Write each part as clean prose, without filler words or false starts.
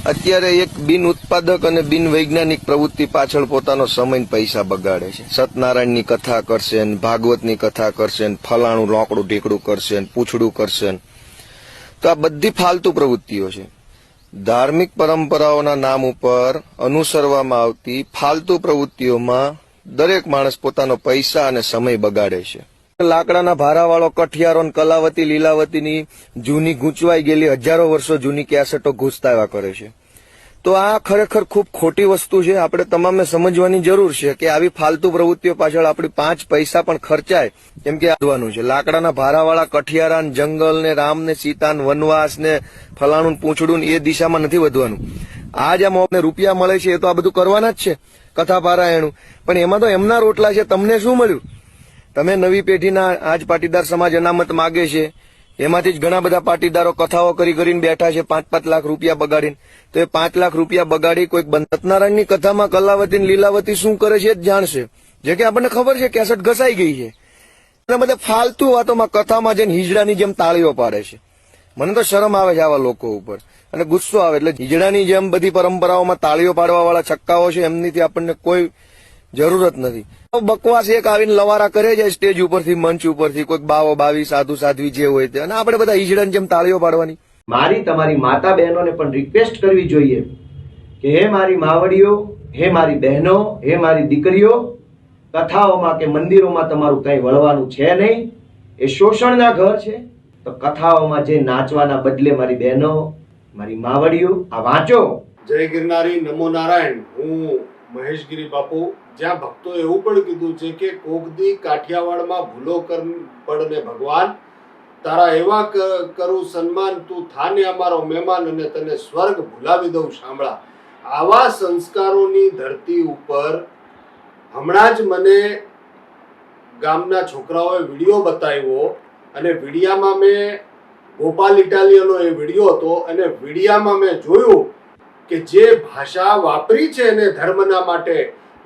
અત્યારે એક બિન ઉત્પાદક અને બિન વૈજ્ઞાનિક પ્રવૃત્તિ પાછળ પોતાનો સમય ને પૈસા બગાડે છે। સત્યનારાયણની કથા કરશે ને ભાગવતની કથા કરશે ને ફલાણું લોકડું ઢીકડું કરશે ને પૂછડું કરશે ને। તો આ બધી ફાલતુ પ્રવૃત્તિઓ છે। ધાર્મિક પરંપરાઓના નામ ઉપર અનુસરવામાં આવતી ફાલતુ પ્રવૃત્તિઓમાં દરેક માણસ પોતાનો પૈસા અને સમય બગાડે છે। લાકડાના ભારાવાળો કઠિયારો ને કલાવતી લીલાવતીની જૂની ગૂંચવાઈ ગયેલી હજારો વર્ષો જૂની કેસેટો ઘૂસતાવા કરે છે। તો આ ખરેખર ખૂબ ખોટી વસ્તુ છે। આપણે તમામે સમજવાની જરૂર છે કે આવી ફાલતુ પ્રવૃત્તિઓ પાછળ આપણી 5 પૈસા પણ ખર્ચાય કેમ કે વધવાનું છે। લાકડાના ભારાવાળા કઠિયારા ને જંગલ ને રામ ને સીતા ને વનવાસ ને ફલાણું પૂંછડું એ દિશામાં નથી વધવાનું। આ જે મોને રૂપિયા મળે છે એ તો આ બધું કરવાના જ છે કથા પારાયણું, પણ એમાં તો એમના રોટલા છે। તમને શું મળ્યું? તમે નવી પેઢીના આજ પાટીદાર સમાજ અનામત માગે છે, એમાંથી જ ઘણા બધા પાટીદારો કથાઓ કરીને બેઠા છે 5-5 લાખ રૂપિયા બગાડીને। તો એ 5 લાખ રૂપિયા બગાડી કોઈક સત્યનારાયણની કથામાં કલાવતી ને લીલાવતી શું કરે છે જ જાણશે, જે કે આપણને ખબર છે કેસેટ ઘસાઈ ગઈ છે। અને બધા ફાલતુ વાતોમાં કથામાં જઈને હિજડાની જેમ તાળીઓ પાડે છે। મને તો શરમ આવે છે આવા લોકો ઉપર અને ગુસ્સો આવે। એટલે હિજડાની જેમ બધી પરંપરાઓમાં તાળીઓ પાડવા વાળા છક્કાઓ છે એમનીથી આપણને કોઈ જરૂરત નથી। બકવાસ એક આવીને લવારા કરે જાય સ્ટેજ ઉપરથી મંચ ઉપરથી કોઈક બાવો બાવી સાધુ સાધ્વી જે હોય તે, અને આપણે બધા હિજડાની જેમ તાળીઓ પાડવાની। મારી તમારી માતા બહેનોને પણ રિક્વેસ્ટ કરવી જોઈએ કે હે મારી માવડીઓ, હે મારી બહેનો, હે મારી દીકરીઓ, કથાઓમાં કે મંદિરોમાં તમારું કઈ વળવાનું છે નહીં, એ શોષણના ઘર છે। તો કથાઓમાં જે નાચવાના બદલે મારી બહેનો, મારી માવડીઓ આ વાંચો। જય ગિરનારી, નમો નારાયણ। હું મહેશગીરી બાપુ। જ્યાં ભક્તોએ એવું પણ કીધું છે કે કોકદી કાઠિયાવાડમાં ભૂલો પડને ભગવાન, તારા એવા કરું સન્માન, તું થાને અમારો મહેમાન અને તને સ્વર્ગ ભૂલાવી દઉં શામળા। આવા સંસ્કારોની ધરતી ઉપર હમણાં જ મને ગામના છોકરાઓએ વિડીયો બતાવ્યો અને વિડીયામાં મેં ગોપાલ ઇટાલિયનો એ વિડીયો હતો અને વિડીયામાં મેં જોયું કે જે ભાષા વાપરી છે એને ધર્મના માટે,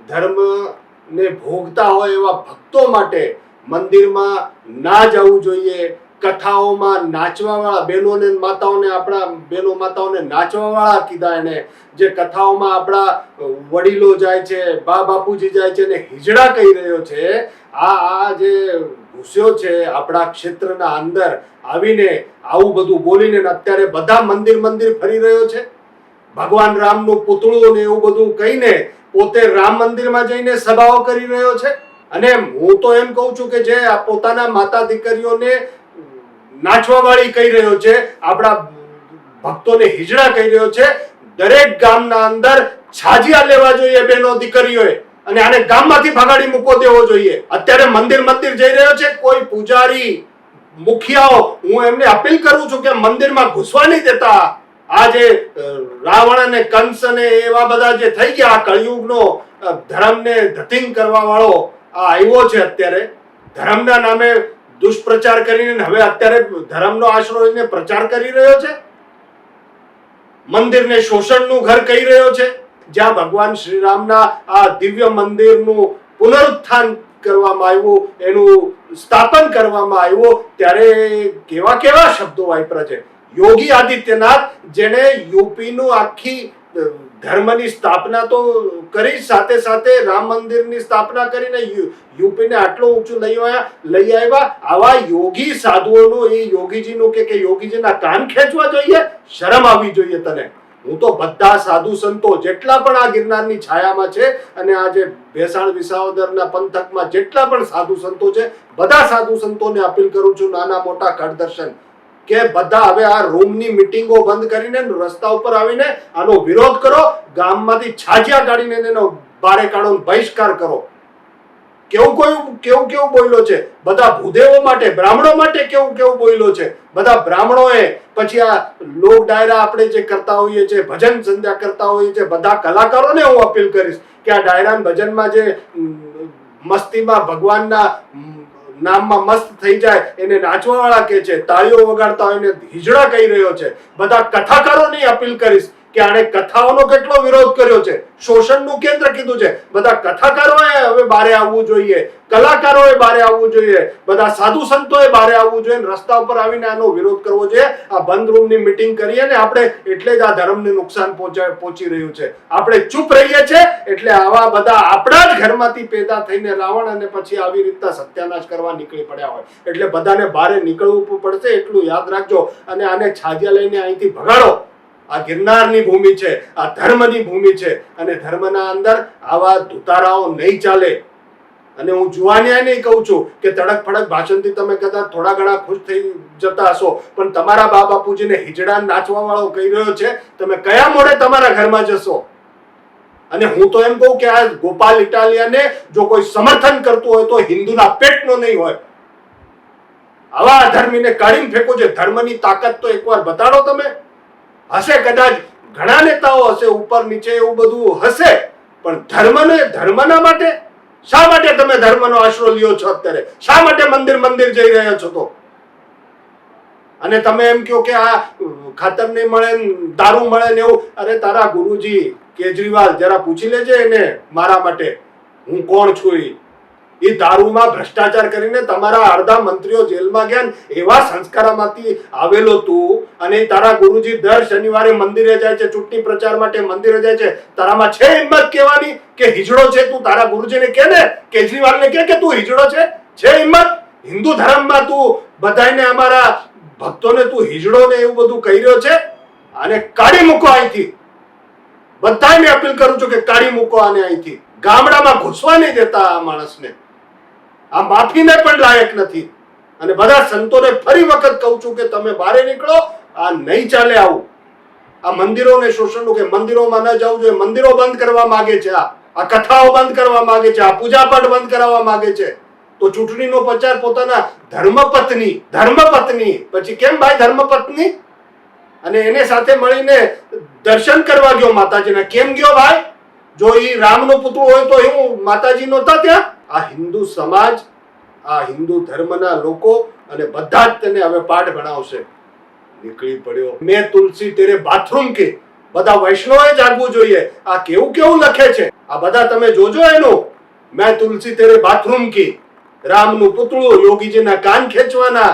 ધર્મને ભોગતા હોય એવા ભક્તો માટે મંદિરમાં ના જવું જોઈએ। કથાઓમાં નાચવાવાળા બહેનોને માતાઓને, આપણા બહેનો માતાઓને નાચવાવાળા કીધા એને। જે કથાઓમાં આપણા વડીલો જાય છે, બા બાપુજી જાય છે અને હિજડા કહી રહ્યો છે, આ જે ઘૂસ્યો છે આપણા ક્ષેત્રના અંદર આવીને આવું બધું બોલીને અત્યારે બધા મંદિર ફરી રહ્યો છે। ભગવાન રામનું પૂતળું ને એવું બધું કહીને પોતે રામ મંદિરમાં જઈને સભાઓ કરી રહ્યો છે। અને હું તો એમ કહું છું કે જે પોતાના માતા દીકરીઓને નાચવા વાળી કહી રહ્યો છે, આપણા ભક્તોને હિજડા કહી રહ્યો છે, દરેક ગામના અંદર છાજિયા લેવા જોઈએ બહેનો દીકરીઓએ અને આને ગામમાંથી ભગાડી મૂકો દેવો જોઈએ। અત્યારે મંદિર જઈ રહ્યો છે કોઈ પૂજારી મુખિયાઓ, હું એમને અપીલ કરું છું કે મંદિરમાં ઘૂસવા નહીં દેતા। આ જે રાવણ અને કંસ અને એવા બધા જે થઈ ગયા, આ કળિયુગનો ધર્મને ધતિંગ કરવા વાળો આ આવ્યો છે। અત્યારે ધર્મના નામે દુષ્પ્રચાર કરીને હવે અત્યારે ધર્મનો આશરો લઈને પ્રચાર કરી રહ્યો છે, મંદિરને શોષણનું ઘર કહી રહ્યો છે। જ્યાં ભગવાન શ્રી રામના આ દિવ્ય મંદિરનું પુનરુત્થાન કરવામાં આવ્યું, એનું સ્થાપન કરવામાં આવ્યું, ત્યારે કેવા કેવા શબ્દો વાપર્યા છે। યોગી આદિત્યનાથ, જેને યુપીનું આખી ધર્મની સ્થાપના તો કરી, સાથે સાથે રામ મંદિરની સ્થાપના કરીને યુપીને આટલું ઊંચું લઈ આવ્યા, આવા યોગી સાધુઓનું, એ યોગીજીનું કે યોગીજીના કાન ખેંચવા જોઈએ? શરમ આવવી જોઈએ તને। હું તો બધા સાધુ સંતો જેટલા પણ આ ગિરનારની છાયામાં છે અને આ જે ભેસાણ વિસાવદરના પંથકમાં જેટલા પણ સાધુ સંતો છે, બધા સાધુ સંતોને અપીલ કરું છું, નાના મોટા કડદર્શન, કે બધા હવે આ રૂમની મીટિંગો બંધ કરીને રસ્તા ઉપર આવીને આનો વિરોધ કરો, ગામમાંથી છાજિયા કાઢીને એનો બારે કાઢો, બહિષ્કાર કરો। કેવું બોલ્યો છે બધા ભૂદેવો માટે, બ્રાહ્મણો માટે કેવું બોલ્યો છે બધા બ્રાહ્મણોએ। પછી આ લોક ડાયરા આપણે જે કરતા હોઈએ છીએ, ભજન સંધ્યા કરતા હોઈએ છીએ, બધા કલાકારોને હું અપીલ કરીશ કે આ ડાયરા ભજનમાં જે મસ્તીમાં ભગવાનના નામમાં મસ્ત થઈ જાય એને નાચવા વાળા કે છે, તાળીઓ વગાડતા હોય ને હિજડા કહી રહ્યો છે, બધા કથાકારોની અપીલ કરીશ કે આણે કથાઓનો કેટલો વિરોધ કર્યો છે, શોષણનું કેન્દ્ર કીધું છે. બધા કથાકારોએ હવે બારે આવવું જોઈએ, કલાકારોએ બારે આવવું જોઈએ, બધા સાધુ સંતોએ બારે આવવું જોઈએ, રસ્તા ઉપર આવીને આનો વિરોધ કરવો જોઈએ. આ બંધ રૂમની મીટિંગ કરીએ ને આપણે એટલે જ આ ધર્મને નુકસાન પહોંચી રહ્યું છે. આપણે ચૂપ રહીએ છીએ એટલે આવા બધા આપણા જ ઘરમાંથી પેદા થઈને રાવણ અને પછી આવી રીતના સત્યાનાશ કરવા નીકળી પડ્યા હોય. એટલે બધાને બારે નીકળવું પડશે, એટલું યાદ રાખજો. અને આને છાજિયા લઈને અહીંથી ભગાડો. આ ગિરનારની ભૂમિ છે, આ ધર્મની ભૂમિ છે, અને ધર્મના અંદર આવા ધુતારાઓ નહીં ચાલે. અને હું જુવાનિયા નહીં કહું છું કે તડક ફડક ભાષણથી તમે કદાચ થોડા ઘણા ખુશ થઈ જતા હશો, પણ તમારા બા બાપુજીને હિજડા નાચવા વાળો કહી રહ્યો છે, તમે કયા મોડે તમારા ઘરમાં જશો? અને હું તો એમ કહું કે આ ગોપાલ ઇટાલિયાને જો કોઈ સમર્થન કરતું હોય તો હિન્દુના પેટનો નહીં હોય. આવા અધર્મીને કાઢીને ફેંકો છે. ધર્મની તાકાત તો એકવાર બતાડો તમે. હશે કદાચ ઘણા નેતાઓ હશે ઉપર નીચે એવું બધું હશે, પણ ધર્મના માટે શા માટે તમે ધર્મનો આશરો લ્યો છો અત્યારે? શા માટે મંદિર જઈ રહ્યા છો? તો અને તમે એમ કહો કે આ ખાતર નહીં મળે, દારૂ મળે ને એવું. અરે તારા ગુરુજી કેજરીવાલ જરા પૂછી લેજે એને મારા માટે હું કોણ છું. એ દારૂમાં ભ્રષ્ટાચાર કરીને તમારા અડધા મંત્રીઓ જેલમાં ગયા, એવા સંસ્કારમાંથી આવેલો તું. અને તારા ગુરુજી દર શનિવારે મંદિરે જાય છે, ચૂંટણી પ્રચાર માટે મંદિરે જાય છે. તારામાં છે હિંમત કહેવાની કે હિજડો છે? તું તારા ગુરુજીને કે ને, કેજરીવાલને કે તું હિજડો છે? છે હિંમત? હિન્દુ ધર્મમાં તું બધાને, અમારા ભક્તોને તું હિજડો ને એવું બધું કહી રહ્યો છે? આને કાઢી મૂકો અહીંથી. બધાને અપીલ કરું છું કે કાઢી મૂકો આને અહીંથી. ગામડામાં ઘૂસવા નહીં દેતા આ માણસને. આ માફીને પણ લાયક નથી. અને બધા સંતોને ફરી વખત કહું છું કે તમે બહાર નીકળો. આ નહીં ચાલે આવું. આ મંદિરોને શોષણનું કે મંદિરોમાં ન જવું જોઈએ. મંદિરો બંધ કરવા માંગે છે, આ કથાઓ બંધ કરવા માંગે છે, આ પૂજાપાઠ બંધ કરાવવા માંગે છે. તો ચૂંટણીનો પ્રચાર પોતાના ધર્મપત્ની પછી કેમ ભાઈ ધર્મપત્ની? અને એને સાથે મળીને દર્શન કરવા ગયો માતાજીના. કેમ ગયો ભાઈ? જો એ રામનો પુત્ર હોય તો હું માતાજી નહોતા ત્યાં? આ હિન્દુ સમાજ, આ હિન્દુ ધર્મના લોકો અને બધા જ તેને હવે પાઠ ભણાવશે. નીકળી પડ્યો. મેં તુલસી તેરે બાથરૂમ કે. બધા વૈષ્ણવે જાગવું જોઈએ. આ કેવું લખે છે આ બધા તમે જોજો એનું. મેં તુલસી તેરે બાથરૂમ કી. રામનું પુતળું, યોગીજીના કાન ખેંચવાના.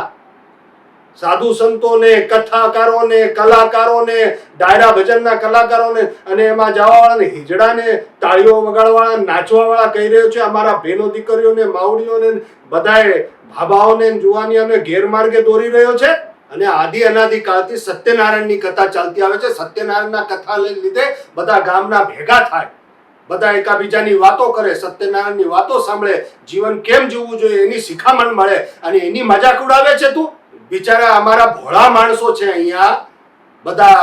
સાધુ સંતોને, કથાકારોને, કલાકારોને, ડાયરા ભજનના કલાકારોને અને એમાં જવાવાળાને, હિજડાને, તાળીઓ વગાડવાળા, નાચવાવાળા કહી રહ્યો છે અમારા બહેનો દીકરીઓને, માવડીઓને, બધાએ ભાભાઓને, જુવાનિયાને ગેરમાર્ગે દોરી રહ્યો છે. અને આદિ અનાદિ કાળથી સત્યનારાયણની કથા ચાલતી આવે છે. સત્યનારાયણના કથા લીધે બધા ગામના ભેગા થાય, બધા એકાબીજાની વાતો કરે, સત્યનારાયણની વાતો સાંભળે, જીવન કેમ જીવવું જોઈએ એની શિખામણ મળે. અને એની મજાક ઉડાવે છે તું. બિચારા અમારા ભોળા માણસો છે અહીંયા બધા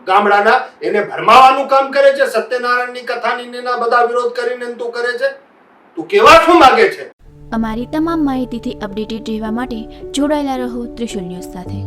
ગામડાના, એને ભરમાવાનું કામ કરે છે. સત્યનારાયણની કથાની બધા વિરોધ કરીને તું કરે છે. તું કેવા શું માંગે છે? અમારી તમામ માહિતીથી અપડેટેડ રહેવા માટે જોડાયેલા રહો ત્રિશુલ ન્યૂઝ સાથે.